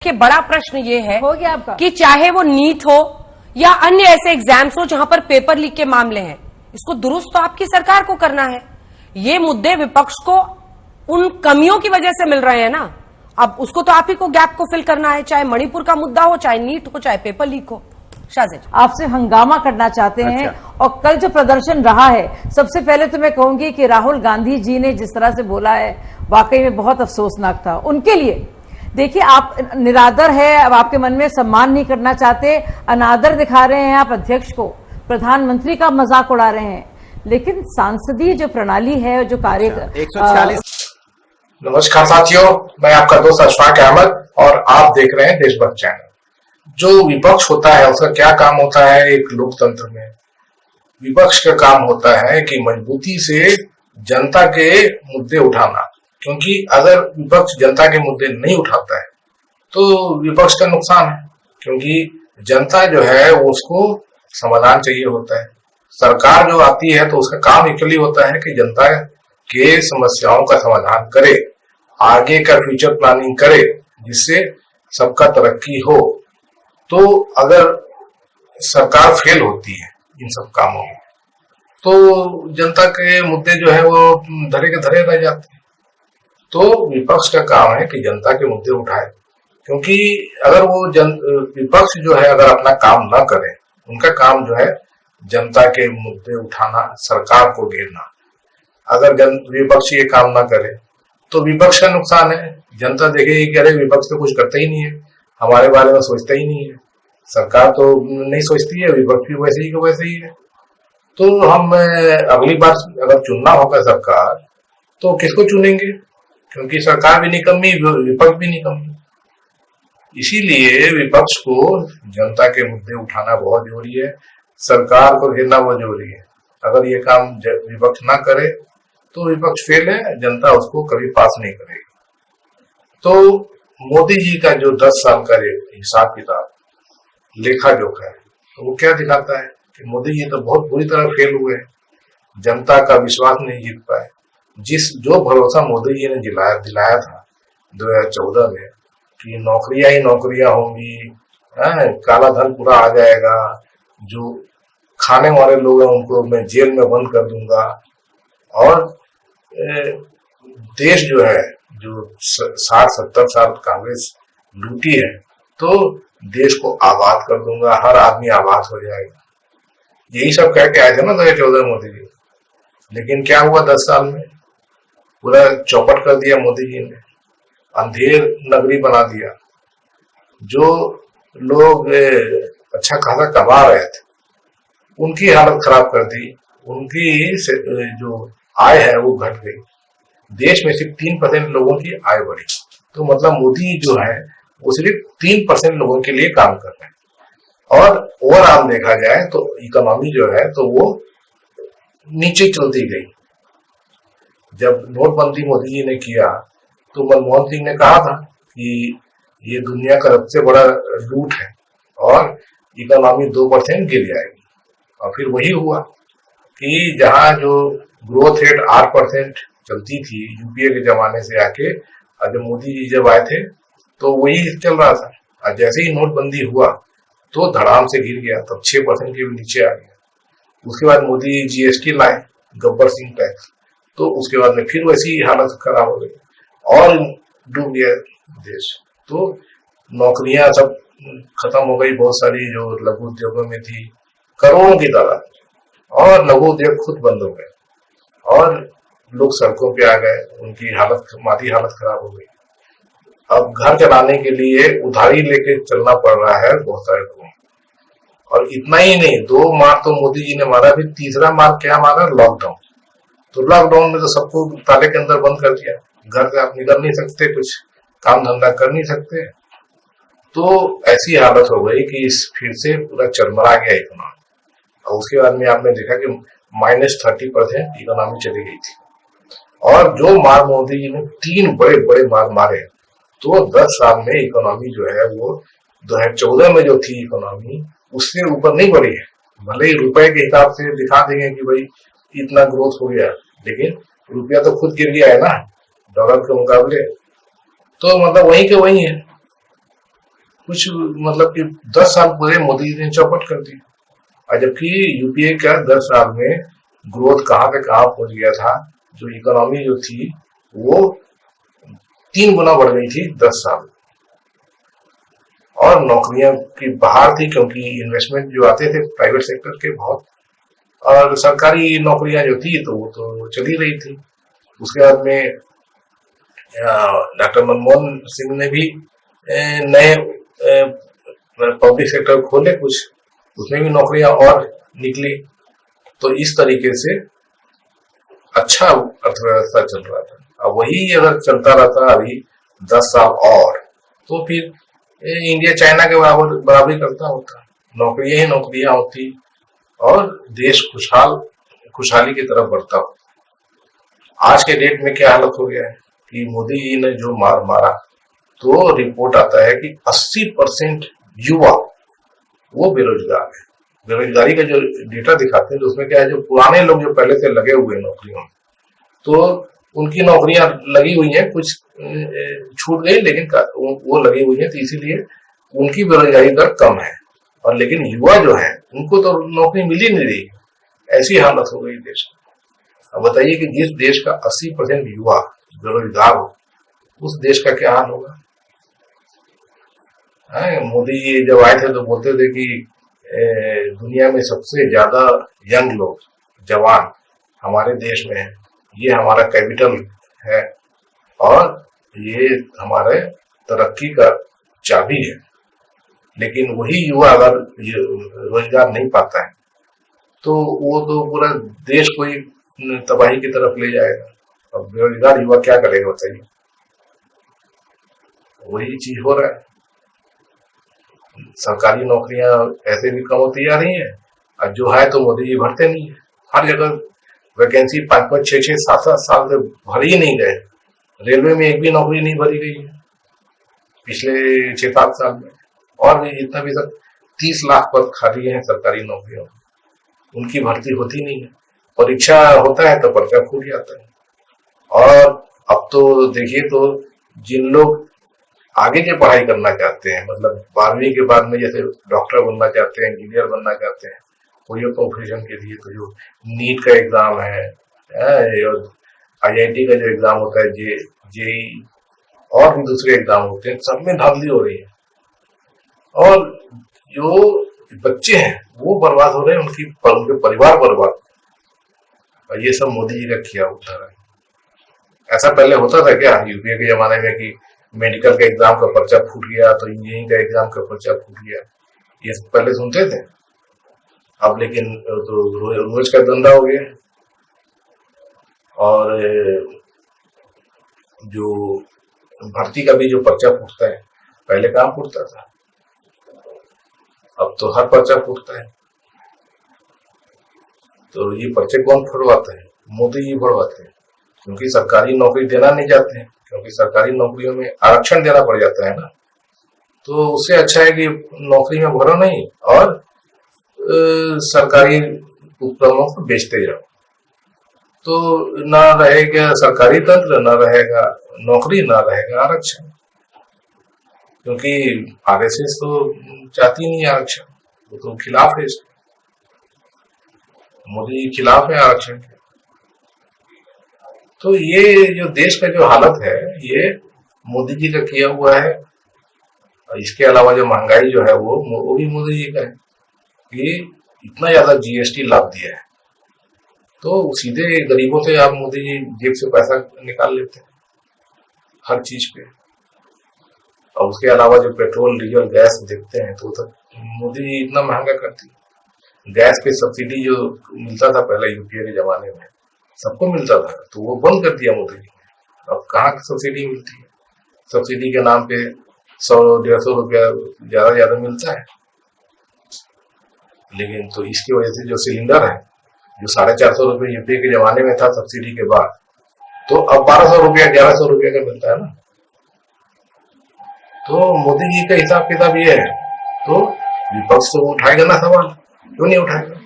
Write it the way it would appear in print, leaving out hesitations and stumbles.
देखिए बड़ा प्रश्न ये है हो गया आपका कि चाहे वो नीट हो या अन्य ऐसे एग्जाम्स हो जहां पर पेपर लीक के मामले हैं, इसको दुरुस्त तो आपकी सरकार को करना है। ये मुद्दे विपक्ष को उन कमियों की वजह से मिल रहे हैं ना, अब उसको तो आप ही को गैप को फिल करना है, चाहे मणिपुर का मुद्दा हो, चाहे नीट हो, चाहे पेपर लीक हो। शाहजेद आपसे हंगामा करना चाहते हैं। और कल जो प्रदर्शन रहा है, सबसे पहले तो मैं कहूंगी कि राहुल गांधी जी ने जिस तरह से बोला है वाकई में बहुत अफसोसनाक था उनके लिए। देखिए आप निरादर है, अब आपके मन में सम्मान नहीं करना चाहते, अनादर दिखा रहे हैं आप अध्यक्ष को, प्रधानमंत्री का मजाक उड़ा रहे हैं, लेकिन सांसदीय जो प्रणाली है जो कार्य 146। नमस्कार साथियों, मैं आपका दोस्त अशफाक अहमद और आप देख रहे हैं देशभक्त चैनल। जो विपक्ष होता है उसका क्या काम होता है एक लोकतंत्र में? विपक्ष का काम होता है कि मजबूती से जनता के मुद्दे उठाना, क्योंकि अगर विपक्ष जनता के मुद्दे नहीं उठाता है तो विपक्ष का नुकसान है, क्योंकि जनता जो है उसको समाधान चाहिए होता है। सरकार जो आती है तो उसका काम एक्चुअली होता है कि जनता के समस्याओं का समाधान करे, आगे का फ्यूचर प्लानिंग करे, जिससे सबका तरक्की हो। तो अगर सरकार फेल होती है इन सब कामों में तो जनता के मुद्दे जो है वो धरे के धरे रह जाते हैं। तो विपक्ष का काम है कि जनता के मुद्दे उठाए, क्योंकि अगर वो विपक्ष जो है अगर अपना काम ना करे, उनका काम जो है जनता के मुद्दे उठाना, सरकार को घेरना। अगर विपक्ष ये काम ना करे तो विपक्ष का नुकसान है। जनता देखेगी कि अरे विपक्ष तो कुछ करता ही नहीं है, हमारे बारे में सोचता ही नहीं है, सरकार तो नहीं सोचती है, विपक्ष भी वैसे ही को वैसे ही है। तो हम अगली बार अगर चुनना होगा सरकार तो किसको चुनेंगे? क्योंकि सरकार भी निकम्मी, विपक्ष भी निकम्मी। इसीलिए विपक्ष को जनता के मुद्दे उठाना बहुत जरूरी है, सरकार को घेरना बहुत जरूरी है। अगर ये काम विपक्ष ना करे तो विपक्ष फेल है, जनता उसको कभी पास नहीं करेगी। तो मोदी जी का जो 10 साल का हिसाब किताब, लेखा जोखा है, तो वो क्या दिखाता है कि मोदी जी तो बहुत बुरी तरह फेल हुए, जनता का विश्वास नहीं जीत पाए। जो भरोसा मोदी जी ने दिलाया था 2014 में कि नौकरियां ही नौकरियां होंगी, काला धन पूरा आ जाएगा, जो खाने वाले लोग हैं उनको मैं जेल में बंद कर दूंगा, और देश जो है जो 60-70 साल कांग्रेस लूटी है तो देश को आबाद कर दूंगा, हर आदमी आबाद हो जाएगा, यही सब कह के आए थे ना 2014 मोदी जी। लेकिन क्या हुआ 10 साल में? पूरा चौपट कर दिया मोदी जी ने, अंधेर नगरी बना दिया। जो लोग अच्छा खासा कमा रहे थे उनकी हालत खराब कर दी, उनकी जो आय है वो घट गई। देश में सिर्फ 3% लोगों की आय बढ़ी, तो मतलब मोदी जो है वो सिर्फ 3% लोगों के लिए काम कर रहे हैं। और ओवरऑल देखा जाए तो इकोनॉमी जो है तो वो नीचे चलती गई। जब नोटबंदी मोदी जी ने किया तो मनमोहन सिंह ने कहा था कि ये दुनिया का सबसे बड़ा लूट है और इकोनॉमी 2% गिर जाएगी, और फिर वही हुआ कि जहां जो ग्रोथ रेट 8% चलती थी यूपीए के जमाने से आके, और जब मोदी जी जब आए थे तो वही चल रहा था। और जैसे ही नोटबंदी हुआ तो धड़ाम से गिर गया, तब 6% के भी नीचे आ गया। उसके बाद मोदी जीएसटी लाए, गब्बर सिंह टैक्स, तो उसके बाद में फिर वैसी हालत खराब हो गई और डूब गया देश। तो नौकरियां सब खत्म हो गई, बहुत सारी जो लघु उद्योगों में थी करोड़ों की तादाद, और लघु उद्योग खुद बंद हो गए और लोग सड़कों पे आ गए, उनकी मादी हालत खराब हो गई। अब घर चलाने के लिए उधारी लेके चलना पड़ रहा है बहुत सारे लोगों को। और इतना ही नहीं, 2 मार तो मोदी जी ने मारा, फिर तीसरा मार क्या मारा? लॉकडाउन। तो लॉकडाउन में तो सबको ताले के अंदर बंद कर दिया, घर से आप निकल नहीं सकते, कुछ काम धंधा कर नहीं सकते। तो ऐसी हालत हो गई कि फिर से पूरा चरमरा गया इकोनॉमी। और उसके बाद में आपने देखा कि -30% इकोनॉमी चली गई थी। और जो मार मोदी जी ने 3 बड़े बड़े मार मारे, तो 10 साल में इकोनॉमी जो है वो 2014 में जो थी इकोनॉमी उससे ऊपर नहीं बढ़ी है। भले ही रुपए के हिसाब से दिखा देंगे कि भाई इतना ग्रोथ हो गया, लेकिन रुपया तो खुद गिर गया है ना डॉलर के मुकाबले। तो मतलब वही के वही है। कुछ मतलब कि 10 साल पूरे मोदी जी ने चौपट कर दिया। और जबकि यूपीए का 10 साल में ग्रोथ कहाँ पे कहाँ पहुंच गया था, जो इकोनॉमी जो थी वो 3 गुना बढ़ गई थी 10 साल। और नौकरियां की बहार थी, क्योंकि इन्वेस्टमेंट जो आते थे प्राइवेट सेक्टर के बहुत, और सरकारी नौकरियां जो थी तो वो तो चली रही थी। उसके बाद में डॉक्टर मनमोहन सिंह ने भी नए पब्लिक सेक्टर खोले कुछ, उसमें भी नौकरियां और निकली। तो इस तरीके से अच्छा अर्थव्यवस्था चल रहा था। अब वही अगर चलता रहता अभी 10 साल और, तो फिर इंडिया चाइना के बराबरी करता होता, नौकरियां ही नौकरियां होती और देश खुशहाली की तरफ बढ़ता हो। आज के डेट में क्या हालत हो गया है कि मोदी जी ने जो मार मारा, तो रिपोर्ट आता है कि 80% युवा वो बेरोजगार है। बेरोजगारी का जो डेटा दिखाते हैं, तो उसमें क्या है, जो पुराने लोग जो पहले से लगे हुए हैं नौकरियों में, तो उनकी नौकरियां लगी हुई हैं, कुछ छूट गई, लेकिन वो लगी हुई है, तो इसीलिए उनकी बेरोजगारी दर कम है। और लेकिन युवा जो है उनको तो नौकरी मिल ही नहीं रही। ऐसी हालत हो गई देश की। अब बताइए कि जिस देश का 80% युवा बेरोजगार हो, उस देश का क्या हाल होगा। मोदी जी जब आए थे तो बोलते थे कि दुनिया में सबसे ज्यादा यंग लोग, जवान हमारे देश में है, ये हमारा कैपिटल है और ये हमारे तरक्की का चाबी है। लेकिन वही युवा अगर रोजगार नहीं पाता है, तो वो तो पूरा देश को ही तबाही की तरफ ले जाएगा। अब बेरोजगार युवा क्या करेगा बताइए। वही चीज हो रहा है। सरकारी नौकरियां ऐसे भी कम होती जा रही हैं, और जो है तो मोदी जी भरते नहीं है। हर जगह वैकेंसी 5-5, 6-6, 7-7 साल से भर ही नहीं गए। रेलवे में एक भी नौकरी नहीं भरी गई है पिछले 6-7 साल में। और भी जितना भी सब 30 लाख पद खाली हैं सरकारी नौकरियों में, उनकी भर्ती होती नहीं है। परीक्षा होता है तो पर्चा फूट जाता है। और अब तो देखिए, तो जिन लोग आगे की पढ़ाई करना चाहते हैं, मतलब 12वीं के बाद में जैसे डॉक्टर बनना चाहते हैं, इंजीनियर बनना चाहते हैं, कोई प्रोफेशन के लिए, तो जो नीट का एग्जाम है और IIT का जो एग्जाम होता है, जेई और भी दूसरे एग्जाम होते हैं, सब में धांधली हो रही है। और जो बच्चे हैं वो बर्बाद हो रहे हैं, उनके परिवार बर्बाद। और ये सब मोदी जी का किया होता है। ऐसा पहले होता था क्या यूपीए के जमाने में कि मेडिकल के एग्जाम का पर्चा फूट गया तो इंजीनियरिंग का एग्जाम का पर्चा फूट गया, ये पहले सुनते थे। अब लेकिन तो रोज का धंधा हो गया। और जो भर्ती का भी जो पर्चा फूटता है, पहले कहाँ फूटता था, अब तो हर पर्चा फूटता है। तो ये पर्चे कौन फुड़वाता है? मोदी जी फुड़वाते हैं, क्योंकि सरकारी नौकरी देना नहीं चाहते हैं, क्योंकि सरकारी नौकरियों में आरक्षण देना पड़ जाता है ना। तो उससे अच्छा है कि नौकरी में भरो नहीं और सरकारी उपक्रमों को बेचते जाओ, तो ना रहेगा सरकारी तंत्र, ना रहेगा नौकरी, ना रहेगा आरक्षण। क्योंकि आरएसएस तो चाहती नहीं आरक्षण, वो तो खिलाफ है इसके। मोदी खिलाफ है आरक्षण के। तो ये जो देश का जो हालत है, ये मोदी जी का किया हुआ है। इसके अलावा जो महंगाई जो है वो भी मोदी जी का है कि इतना ज्यादा जीएसटी लाभ दिया है, तो सीधे गरीबों से आप मोदी जी जेब से पैसा निकाल लेते हैं हर चीज पे। और उसके अलावा जो पेट्रोल, डीजल, गैस देखते हैं, तो मोदी जी इतना महंगा करती है। गैस पे सब्सिडी जो मिलता था पहले यूपीए के जमाने में, सबको मिलता था, तो वो बंद कर दिया मोदी जी। अब कहाँ सब्सिडी मिलती है? सब्सिडी के नाम पे 100-150 रुपया ज्यादा मिलता है। लेकिन तो इसकी वजह से जो सिलेंडर है, जो 450 रुपये यूपीए के जमाने में था सब्सिडी के बाद, तो अब 1200 रुपया, 1100 रुपये का मिलता है ना। तो मोदी जी का हिसाब किताब ये है, तो विपक्ष तो उठाएगा ना सवाल, क्यों नहीं उठाएगा।